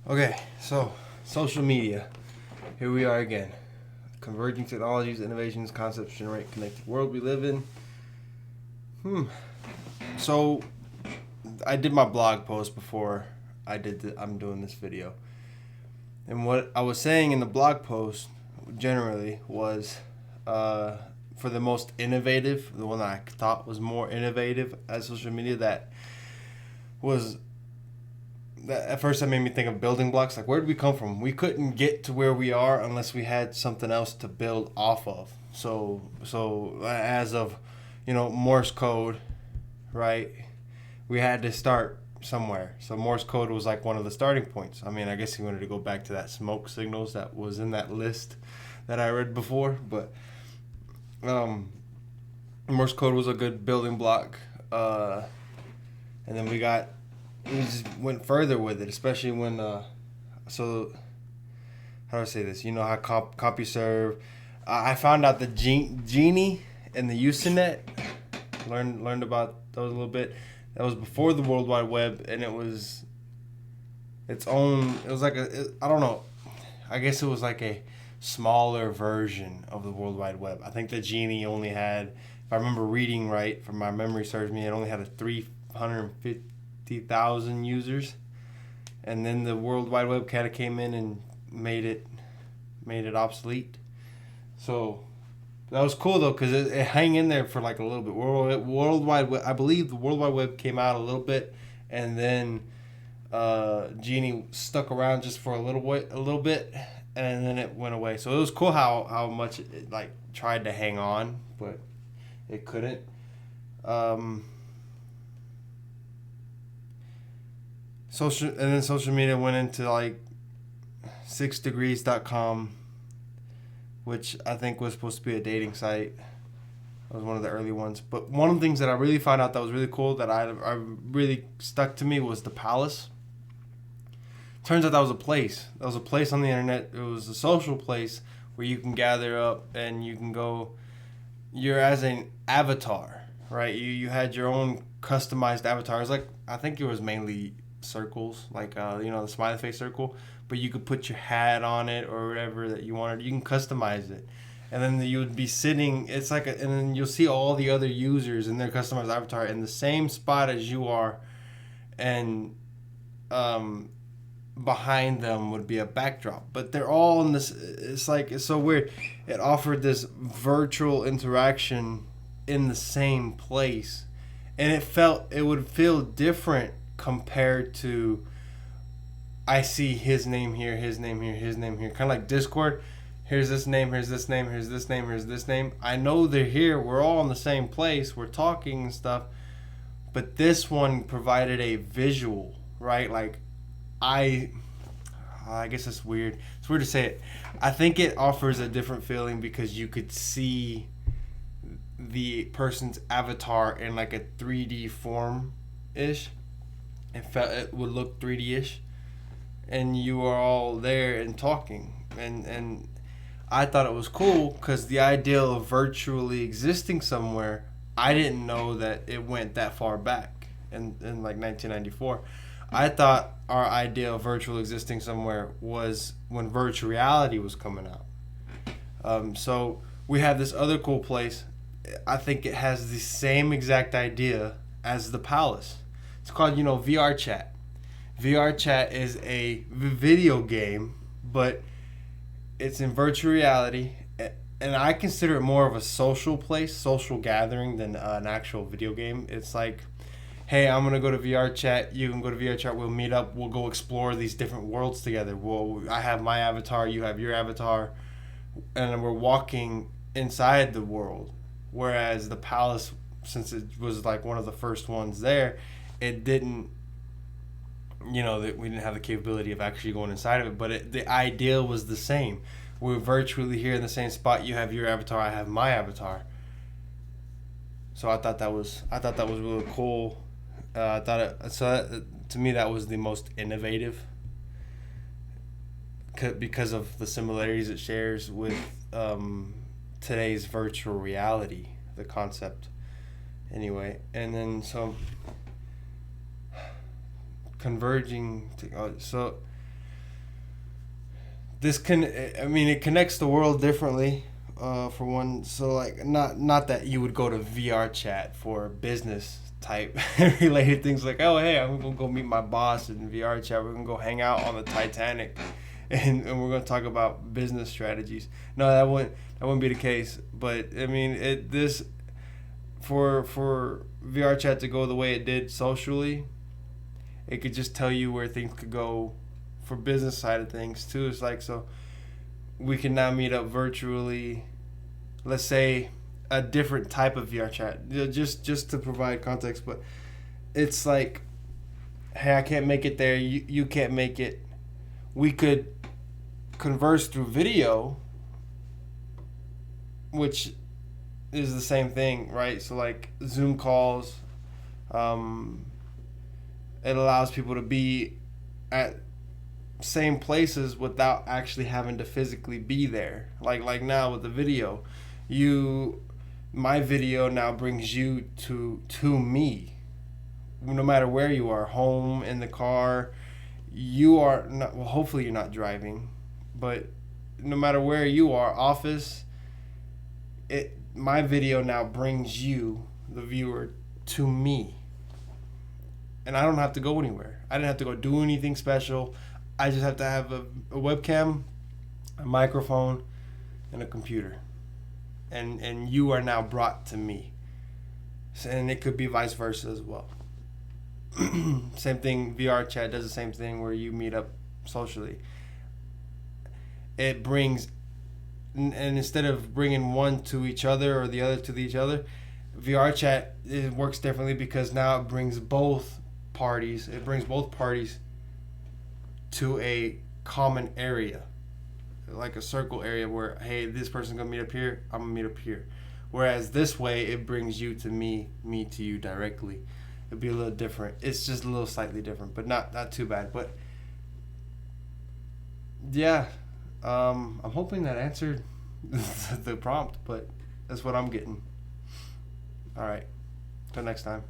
Okay, so social media. Here we are again. Converging technologies, innovations, concepts generate connected world we live in. So I did my blog post before I'm doing this video. And what I was saying in the blog post generally was for the most innovative, the one that I thought was more innovative as social media was that at first that made me think of building blocks. Like, where did we come from? We couldn't get to where we are unless we had something else to build off of. So as of, Morse code, right? We had to start somewhere. So Morse code was like one of the starting points. I mean, I guess you wanted to go back to that smoke signals that was in that list that I read before, but Morse code was a good building block. And then we just went further with it, especially when so how do I say this? You know how CompuServe. I found out the Genie and the Usenet. Learned about those a little bit. That was before the World Wide Web, and it was its own. It was like I don't know. I guess it was like a smaller version of the World Wide Web. I think the Genie only had, if I remember reading right, from my memory serves me, it only had a 350,000 users, and then the World Wide Web kind of came in and made it obsolete. So that was cool though, because it hang in there for like a little bit. World Wide Web, I believe the World Wide Web came out a little bit, and then Genie stuck around just for a little bit, and then it went away. So it was cool how much it like tried to hang on, but it couldn't. Social media went into like 6degrees.com, which I think was supposed to be a dating site. It was one of the early ones. But one of the things that I really found out that was really cool that I really stuck to me was the Palace. Turns out that was a place. That was a place on the internet. It was a social place where you can gather up and you can go. You're as an avatar, right? You had your own customized avatar. It was like, I think it was mainly circles, like the smiley face circle, but you could put your hat on it or whatever that you wanted. You can customize it, and then you would be sitting. It's like, and then you'll see all the other users in their customized avatar in the same spot as you are, and behind them would be a backdrop. But they're all in this. It's so weird. It offered this virtual interaction in the same place, and it would feel different compared to I see his name here, his name here, his name here. Kind of like Discord. Here's this name, here's this name, here's this name, here's this name. I know they're here. We're all in the same place. We're talking and stuff. But this one provided a visual, right? Like, I guess it's weird. It's weird to say it. I think it offers a different feeling because you could see the person's avatar in like a 3D form-ish. It would look 3D-ish, and you are all there and talking, and I thought it was cool because the idea of virtually existing somewhere, I didn't know that it went that far back in like 1994. I thought our idea of virtual existing somewhere was when virtual reality was coming out. So we have this other cool place. I think it has the same exact idea as the Palace. It's called, VR Chat. VR Chat is a video game, but it's in virtual reality, and I consider it more of a social place, social gathering than an actual video game. It's like, hey, I'm gonna go to VR Chat. You can go to VR Chat. We'll meet up. We'll go explore these different worlds together. I have my avatar. You have your avatar, and we're walking inside the world. Whereas the Palace, since it was like one of the first ones there, it didn't, that we didn't have the capability of actually going inside of it, but the idea was the same. We're virtually here in the same spot. You have your avatar, I have my avatar. So I thought that was really cool. To me that was the most innovative because of the similarities it shares with today's virtual reality, the concept. Anyway, and then so converging to, so it connects the world differently, for one. So like, not that you would go to VR chat for business type related things, like, oh hey, I'm gonna go meet my boss in VR chat, we're gonna go hang out on the Titanic, and we're gonna talk about business strategies. No, that wouldn't be the case. But I mean, for VR chat to go the way it did socially, it could just tell you where things could go for business side of things too. It's like, so we can now meet up virtually. Let's say a different type of VR chat, just to provide context. But it's like, hey, I can't make it there. You can't make it. We could converse through video, which is the same thing, right? So like Zoom calls, it allows people to be at same places without actually having to physically be there. Like now with the video, my video now brings you to me, no matter where you are, home, in the car. You are not, well, hopefully you're not driving, but no matter where you are, office, my video now brings you, the viewer, to me. And I don't have to go anywhere. I didn't have to go do anything special. I just have to have a webcam, a microphone, and a computer. And you are now brought to me. And it could be vice versa as well. Same thing, VR chat does the same thing where you meet up socially. It brings, and instead of bringing one to each other or the other to each other, VR chat, it works differently because now it brings both parties. It brings both parties to a common area, like a circle area where, hey, this person's gonna meet up here, I'm gonna meet up here. Whereas this way, it brings you to me to you directly. It'd be a little different. It's just a little slightly different, but not too bad. But yeah, I'm hoping that answered the prompt, but that's what I'm getting. All right, till next time.